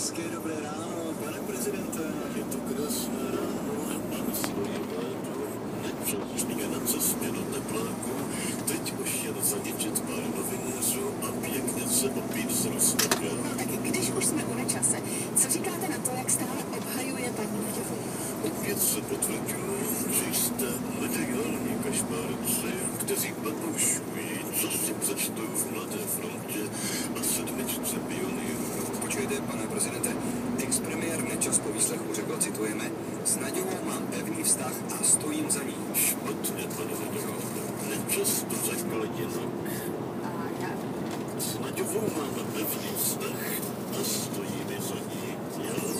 Hezké dobré ráno, pane prezidente. Je to krásné ráno, mám svoji vládu. Nepřelížně na cestě do tepláku. Teď už jen zaničit pár novinářů a pěkně se opít z Rusnoka. No tak když už jsme u Nečase, co říkáte na to, jak stále obhajuje paní Naďovou? Opět se potvrdilo, že jste mediální kašpárci, kteří baboušují, co si přečtou v Mladé frontě a sedmičce pionýrů. Počkejte, pane prezidente, ex-premiér Nečas po výslechu řekl, citujeme, s Naďovou mám pevný vztah a stojím za ní. Špatně, pane Naďovou. Nečas to řekl jinak. A jak? S Naďovou máme pevný vztah a stojíme za ní. Jo.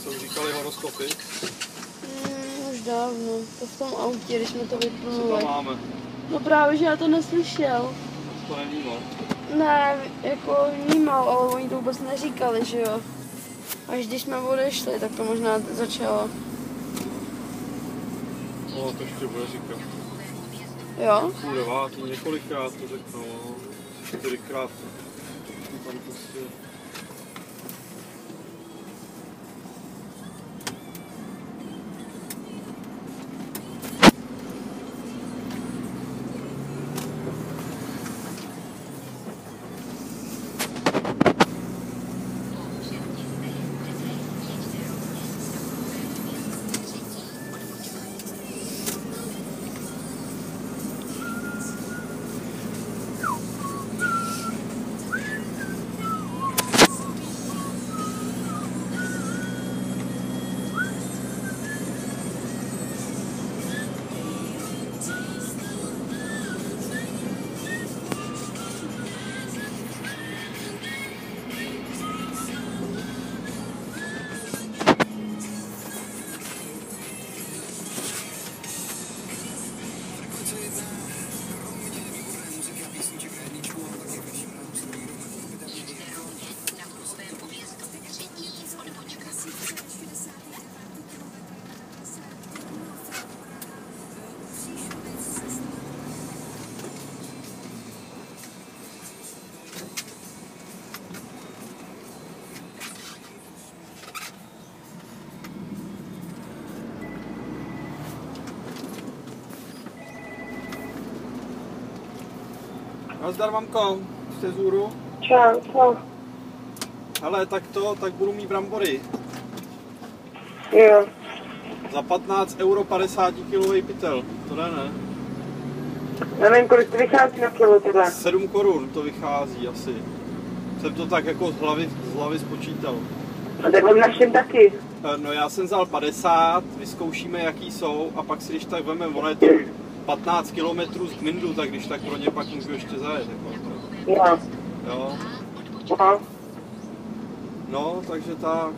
Co už říkali horoskopy? Už dávno, to v tom autě, když jsme to Co vyplnuli. tam máme? No právě, že já to neslyšel. To nevnímal. Ne, jako vnímal, ale oni to vůbec neříkali, že jo. Až když jsme odešli, tak to možná začalo. No, to ještě bude říkat. Jo? 8:30, několikrát to řeknou, 4krát. Tam prostě... Nazdar, mamko, jste z Úru? Čau. Hele, tak budu mít brambory. Jo. Za 15 euro 50 kilový pytel. To ne? Nevím, kolik to vychází na kilo teda. 7 korun to vychází asi. Jsem to tak jako z hlavy spočítal. A tak v našem taky. No já jsem vzal 50, vyzkoušíme jaký jsou a pak si když tak vememe, ono je to 15 km z Gmyndu, tak když tak pro ně pak můžu ještě zajet. Jako. Jo. Aha. No, takže tak,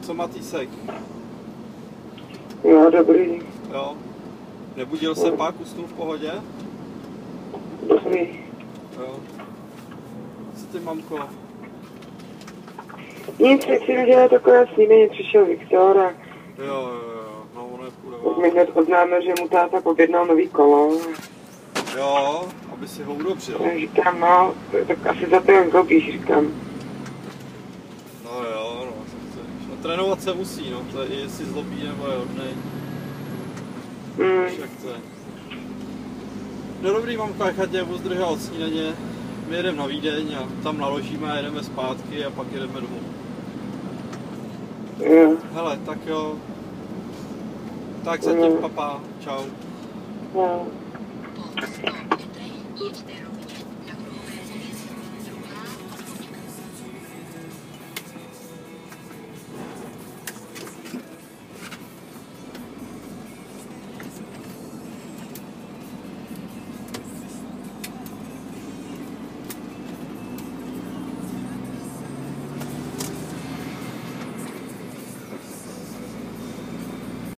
co Matýsek? Jo, dobrý. Jo. Nebudil se pak, usnul v pohodě? Dobrý. Jo. Co ty, mamko? Nic, si chci udělat takové snídení, přišel Viktor a Jo, no ono je půl tak mi hned oznámil, že mu táta objednal nový kolo. Jo, aby si ho udobřil. Tak říkám, no, tak asi za to jak zlobíš, říkám. No jo, no, no, trénovat se musí, no, to je, jestli zlobí nebo je hodnej. Jak to je. No dobrý, mamko, ať tě pozdržel od snídaně. My jedeme na Vídeň a tam naložíme a jedeme zpátky a pak jedeme domů. Jo. Hele, tak jo. Tak zatím, papa, čau. Jo. Po 100 metrech jeďte